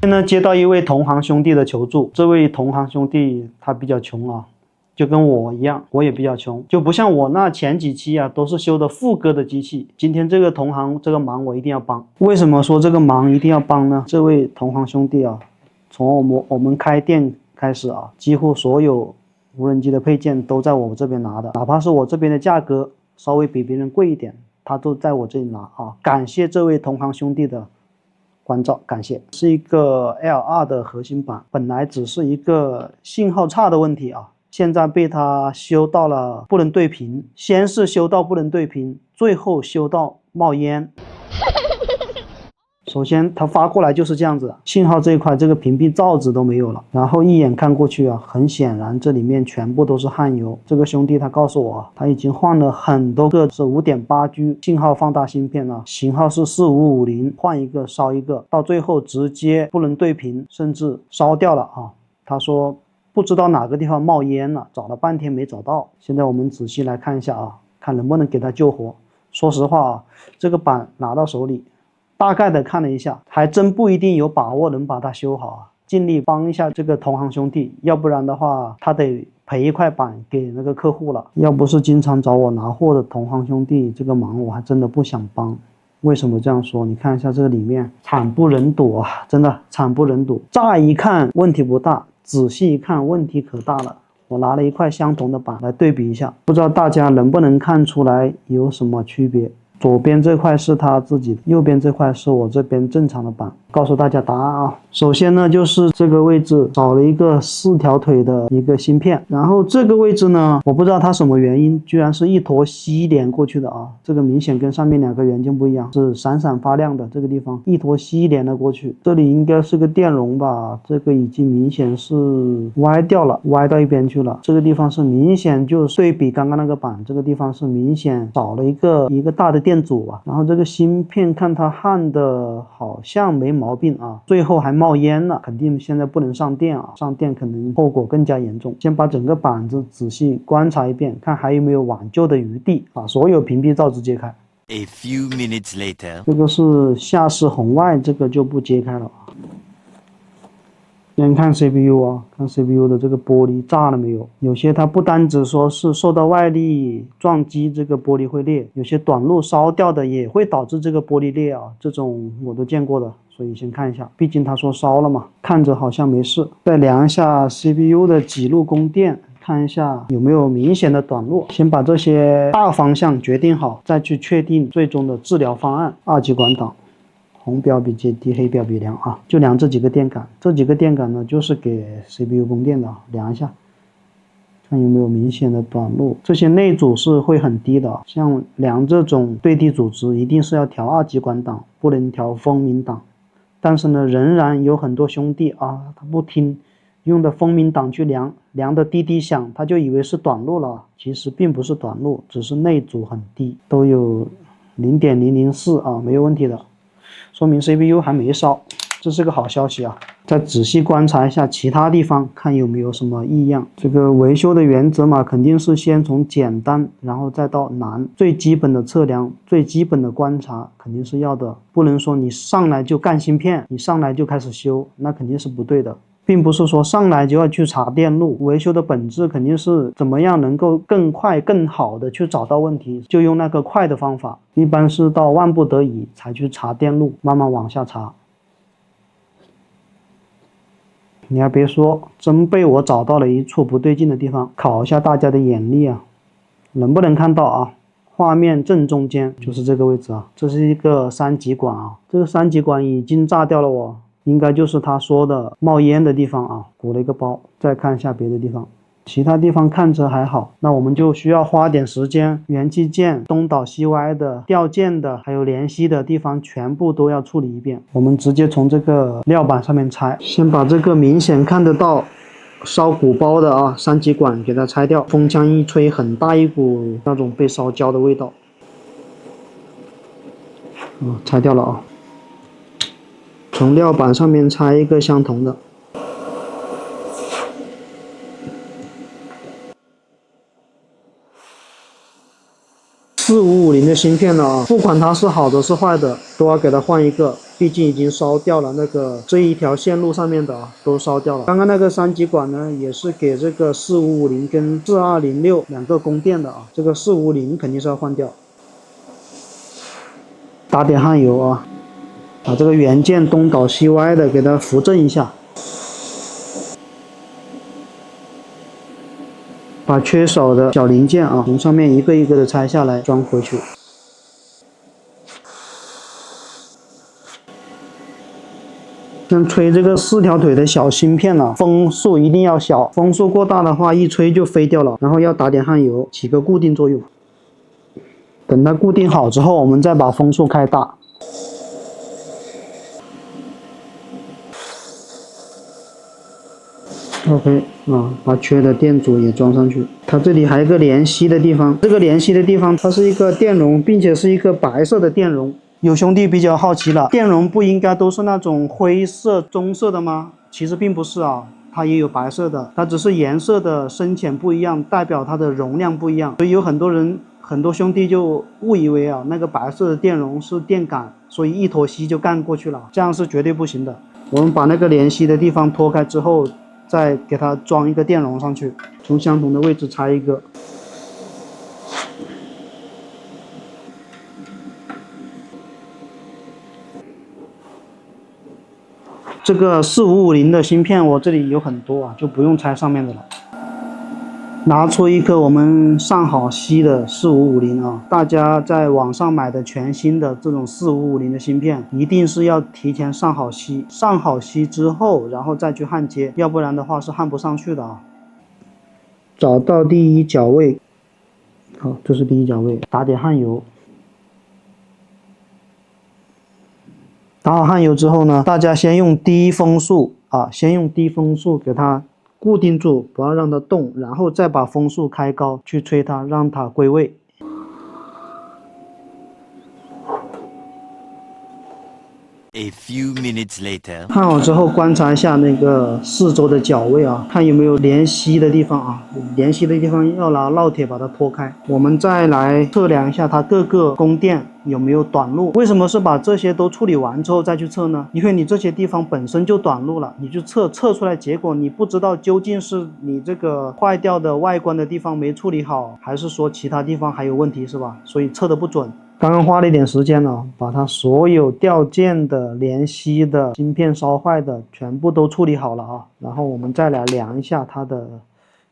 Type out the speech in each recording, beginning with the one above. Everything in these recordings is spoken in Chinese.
现在接到一位同行兄弟的求助，这位同行兄弟他比较穷啊，就跟我一样，我也比较穷，就不像我那前几期啊都是修的副歌的机器。今天这个同行这个忙我一定要帮。为什么说这个忙一定要帮呢？这位同行兄弟啊，从我们开店开始啊，几乎所有无人机的配件都在我这边拿的，哪怕是我这边的价格稍微比别人贵一点，他都在我这里拿啊。感谢这位同行兄弟的关照，感谢。是一个 L2 的核心板，本来只是一个信号差的问题啊，现在被他修到了不能对频，先是修到不能对频，最后修到冒烟。首先它发过来就是这样子，信号这一块这个屏蔽罩子都没有了，然后一眼看过去啊，很显然这里面全部都是焊油。这个兄弟他告诉我，他已经换了很多个是 5.8G 信号放大芯片了，型号是4550，换一个烧一个，到最后直接不能对频，甚至烧掉了啊。他说不知道哪个地方冒烟了，找了半天没找到。现在我们仔细来看一下啊，看能不能给他救活。说实话啊，这个板拿到手里大概的看了一下，还真不一定有把握能把它修好啊，尽力帮一下这个同行兄弟，要不然的话他得赔一块板给那个客户了。要不是经常找我拿货的同行兄弟，这个忙我还真的不想帮。为什么这样说？你看一下这个里面惨不忍睹啊，真的惨不忍睹。乍一看问题不大，仔细一看问题可大了。我拿了一块相同的板来对比一下，不知道大家能不能看出来有什么区别。左边这块是他自己的，右边这块是我这边正常的板。告诉大家答案啊，首先呢就是这个位置少了一个4条腿的一个芯片，然后这个位置呢，我不知道它什么原因，居然是一坨锡连过去的啊，这个明显跟上面2个元件不一样，是闪闪发亮的，这个地方一坨锡连了过去，这里应该是个电容吧，这个已经明显是歪掉了，歪到一边去了，这个地方是明显就对比刚刚那个板，这个地方是明显少了一个大的电阻啊，然后这个芯片看它焊的好像没毛病啊，最后还冒烟了，肯定现在不能上电啊，上电可能后果更加严重。先把整个板子仔细观察一遍，看还有没有挽救的余地，把所有屏蔽罩子揭开。A few minutes later， 这个是下视红外，这个就不揭开了。先看 CPU 啊，看 CPU 的这个玻璃炸了没有？有些它不单只说是受到外力撞击，这个玻璃会裂，有些短路烧掉的也会导致这个玻璃裂啊，这种我都见过的，所以先看一下，毕竟他说烧了嘛，看着好像没事。再量一下 CPU 的几路供电，看一下有没有明显的短路。先把这些大方向决定好，再去确定最终的治疗方案。2极管档。红标比接低，黑标比亮啊，就量这几个电感，这几个电感呢就是给 CPU 供电的啊，量一下，看有没有明显的短路。这些内阻是会很低的，像量这种对地阻值一定是要调2极管档，不能调风鸣档。但是呢，仍然有很多兄弟啊，他不听，用的风鸣档去量，量的滴滴响，他就以为是短路了，其实并不是短路，只是内阻很低，都有0.004啊，没有问题的。说明 CPU 还没烧，这是个好消息啊！再仔细观察一下其他地方，看有没有什么异样。这个维修的原则嘛，肯定是先从简单，然后再到难。最基本的测量，最基本的观察肯定是要的，不能说你上来就干芯片，你上来就开始修，那肯定是不对的。并不是说上来就要去查电路，维修的本质肯定是怎么样能够更快更好的去找到问题，就用那个快的方法，一般是到万不得已才去查电路，慢慢往下查。你还别说，真被我找到了一处不对劲的地方，考一下大家的眼力啊，能不能看到啊？画面正中间就是这个位置啊，这是一个3极管啊，这个3极管已经炸掉了哦。应该就是他说的冒烟的地方啊，鼓了一个包。再看一下别的地方，其他地方看着还好，那我们就需要花点时间，元器件东倒西歪的、掉件的，还有联系的地方全部都要处理一遍。我们直接从这个料板上面拆，先把这个明显看得到烧鼓包的啊3极管给它拆掉，风枪一吹，很大一股那种被烧焦的味道。拆掉了啊。从料板上面拆一个相同的。4550的芯片呢，不管它是好的是坏的，都要给它换一个。毕竟已经烧掉了，那个这一条线路上面的都烧掉了。刚刚那个3极管呢，也是给这个4550跟4206两个供电的这个4550肯定是要换掉。打点焊油把这个元件东倒西歪的给它扶正一下，把缺少的小零件从上面一个一个的拆下来装回去。像吹这个4条腿的小芯片风速一定要小，风速过大的话一吹就飞掉了，然后要打点焊油起个固定作用。等它固定好之后，我们再把风速开大。OK 把缺的电阻也装上去。它这里还有一个联吸的地方，这个联吸的地方它是一个电容，并且是一个白色的电容。有兄弟比较好奇了，电容不应该都是那种灰色、棕色的吗？其实并不是它也有白色的，它只是颜色的深浅不一样，代表它的容量不一样。所以有很多兄弟就误以为那个白色的电容是电感，所以一坨吸就干过去了，这样是绝对不行的。我们把那个联吸的地方脱开之后，再给它装一个电容上去，从相同的位置拆一个。这个4550的芯片我这里有很多就不用拆上面的了。拿出一颗我们上好锡的4550大家在网上买的全新的这种4550的芯片，一定是要提前上好锡，上好锡之后，然后再去焊接，要不然的话是焊不上去的找到第一脚位，好，这是第一脚位，打点焊油。打好焊油之后呢，大家先用低风速给它固定住，不要让它动，然后再把风速开高去吹它，让它归位。A few minutes later， 焊好之后观察一下那个四周的脚位看有没有连吸的地方连吸的地方要拿烙铁把它拖开。我们再来测量一下它各个供电有没有短路。为什么是把这些都处理完之后再去测呢？因为你这些地方本身就短路了，你就测出来结果你不知道究竟是你这个坏掉的外观的地方没处理好，还是说其他地方还有问题，是吧？所以测的不准。刚刚花了一点时间把它所有掉件的、联吸的、芯片烧坏的全部都处理好了然后我们再来量一下它的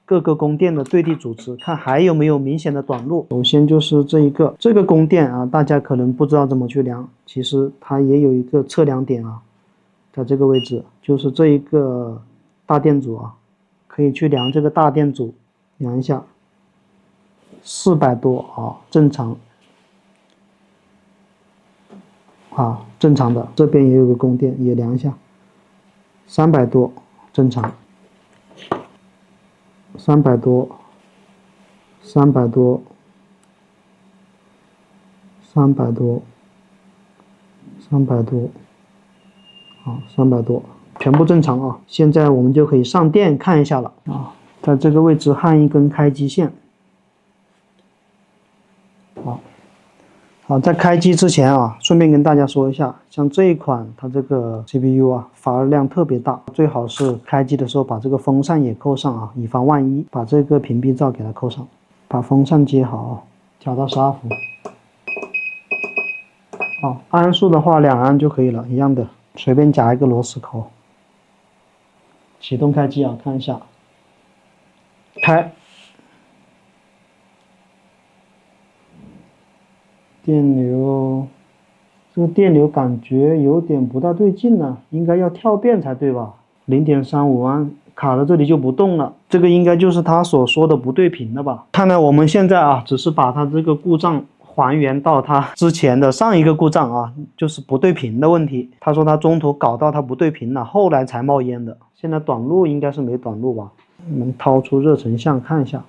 各个供电的对地阻值，看还有没有明显的短路。首先就是这个供电大家可能不知道怎么去量，其实它也有一个测量点在这个位置，就是这一个大电阻可以去量这个大电阻，量一下400多正常。正常的，这边也有个供电，也量一下，300多，正常，300多，300多，300多，300多，300多，全部正常现在我们就可以上电看一下了在这个位置焊一根开机线，好，在开机之前顺便跟大家说一下，像这一款它这个 CPU 发热量特别大，最好是开机的时候把这个风扇也扣上以防万一。把这个屏蔽罩给它扣上，把风扇接好调到12伏。安数的话2安就可以了，一样的，随便夹一个螺丝口。启动开机看一下，开。电流，这个电流感觉有点不大对劲呢，应该要跳变才对吧？ 0.35 安，卡在这里就不动了，这个应该就是他所说的不对频了吧？看来我们现在只是把它这个故障还原到它之前的上一个故障就是不对频的问题。他说他中途搞到它不对频了，后来才冒烟的。现在短路应该是没短路吧？我们掏出热成像看一下。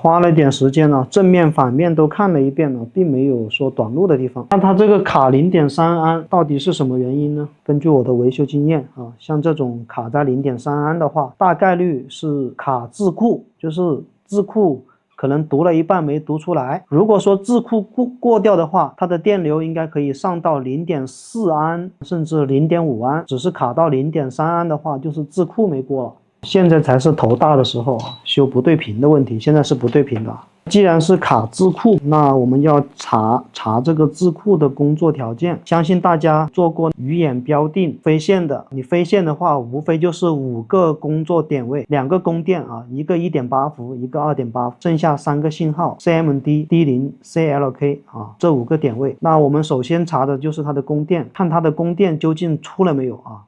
花了一点时间正面反面都看了一遍了，并没有说短路的地方。那它这个卡 0.3 安到底是什么原因呢？根据我的维修经验像这种卡在 0.3 安的话，大概率是卡字库，就是字库可能读了一半没读出来。如果说字库过掉的话，它的电流应该可以上到 0.4 安甚至 0.5 安，只是卡到 0.3 安的话，就是字库没过了。现在才是头大的时候，修不对频的问题，现在是不对频的。既然是卡字库，那我们要查这个字库的工作条件。相信大家做过鱼眼标定飞线的，你飞线的话，无非就是5个工作点位，2个供电啊，一个 1.8 伏，一个 2.8 伏，剩下3个信号 CMD、D0、CLK 啊，这5个点位。那我们首先查的就是它的供电，看它的供电究竟出了没有啊。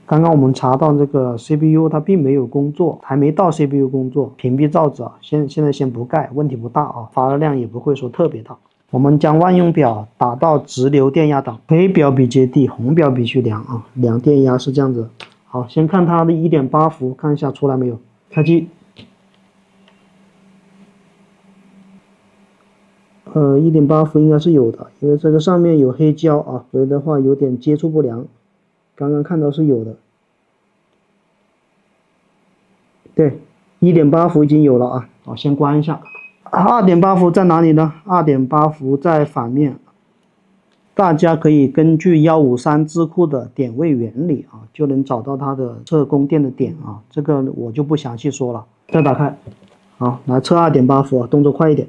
刚刚我们查到这个 CPU 它并没有工作，还没到 CPU 工作，屏蔽罩子啊，现在先不盖，问题不大啊，发热量也不会说特别大。我们将万用表打到直流电压档，黑表笔接地，红表笔去量啊，量电压是这样子。好，先看它的 1.8 伏，看一下出来没有，开机。1.8 伏应该是有的，因为这个上面有黑胶啊，所以的话有点接触不良。刚刚看到是有的，对 1.8 伏已经有了啊。好，先关一下。2.8 伏在哪里呢？2.8 伏在反面。大家可以根据153字库的点位原理啊，就能找到它的测供电的点啊。这个我就不详细说了。再打开，好，来测 2.8 伏，动作快一点。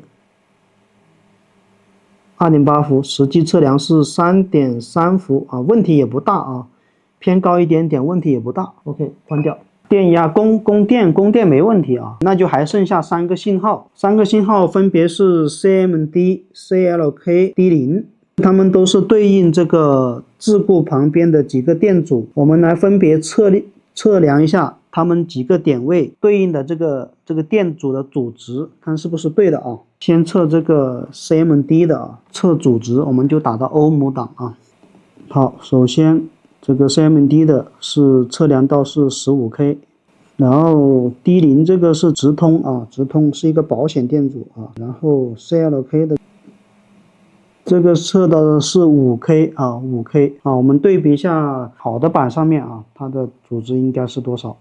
2.8 伏，实际测量是 3.3 伏啊，问题也不大啊。偏高一点点，问题也不大。OK， 关掉。电压供电没问题啊，那就还剩下3个信号，3个信号分别是 CMD、CLK、D0， 它们都是对应这个字库旁边的几个电阻。我们来分别测量一下它们几个点位对应的这个电阻的阻值，看是不是对的啊。先测这个 CMD 的啊，测阻值我们就打到欧姆档啊。好，首先这个 CMD 的是测量到是 15K， 然后 D0 这个是直通啊，直通是一个保险电阻啊，然后 CLK 的这个测到的是 5K 啊，5K 啊，我们对比一下好的版上面啊，它的阻值应该是多少。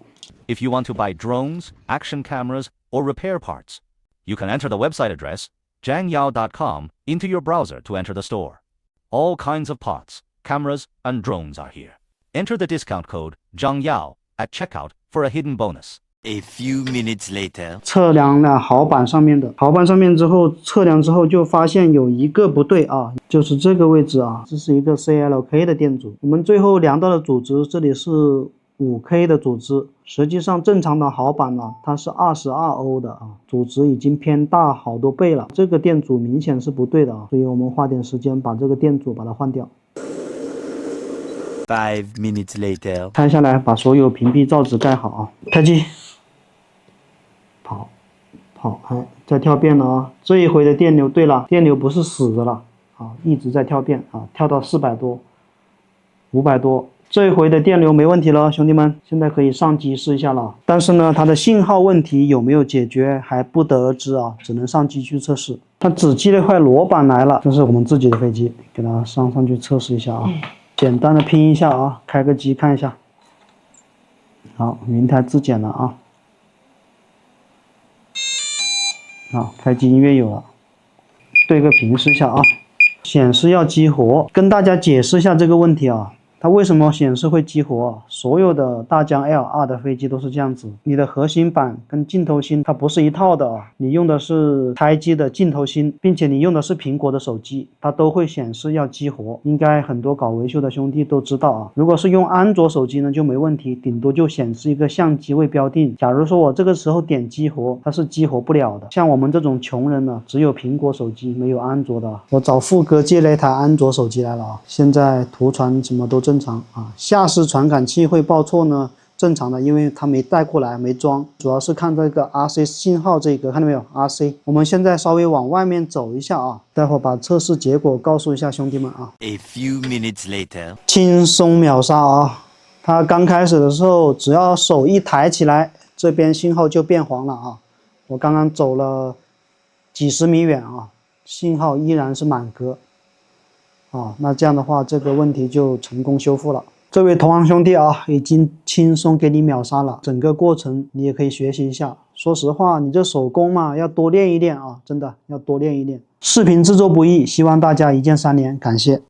If you want to buy drones, action cameras, or repair parts, you can enter the website address jangyao.com into your browser to enter the store. All kinds of pots, cameras, and drones are here. Enter the discount code JANGYAO at checkout for a hidden bonus. A few minutes later. 测量了好版上面的，好版上面之后测量之后就发现有一个不对啊，就是这个位置啊，这是一个 CLK 的电阻。我们最后量到的阻值，这里是 5K 的阻值，实际上正常的好版呢，它是22欧的啊，阻值已经偏大好多倍了，这个电阻明显是不对的啊，所以我们花点时间把这个电阻把它换掉。5 minutes later. 拆下来，把所有屏蔽罩子盖好啊，开机。跑，哎，在跳变了啊！这一回的电流对了，电流不是死的了啊，一直在跳变啊，跳到400多、500多。这一回的电流没问题了，兄弟们，现在可以上机试一下了。但是呢，它的信号问题有没有解决还不得而知啊，只能上机去测试。它只寄了一块裸板来了，这是我们自己的飞机，给它上去测试一下啊。简单的拼一下啊，开个机看一下。好，云台自检了啊。好，开机音乐有了，对个频试一下啊，显示要激活，跟大家解释一下这个问题啊。它为什么显示会激活？所有的大疆 L2 的飞机都是这样子，你的核心板跟镜头芯它不是一套的啊，你用的是开机的镜头芯，并且你用的是苹果的手机，它都会显示要激活。应该很多搞维修的兄弟都知道啊。如果是用安卓手机呢就没问题，顶多就显示一个相机未标定。假如说我这个时候点激活，它是激活不了的。像我们这种穷人呢，只有苹果手机没有安卓的。我找富哥借了一台安卓手机来了啊，现在图传什么都正常啊，下视传感器会报错呢，正常的，因为它没带过来，没装，主要是看这个 RC 信号这个，看到没有 RC。我们现在稍微往外面走一下啊，待会儿把测试结果告诉一下兄弟们啊。A few minutes later. 轻松秒杀啊！它刚开始的时候，只要手一抬起来，这边信号就变黄了啊。我刚刚走了几十米远啊，信号依然是满格。啊，那这样的话，这个问题就成功修复了。这位同行兄弟啊，已经轻松给你秒杀了，整个过程你也可以学习一下。说实话，你这手工嘛，要多练一练啊，真的要多练一练。视频制作不易，希望大家一键3连，感谢。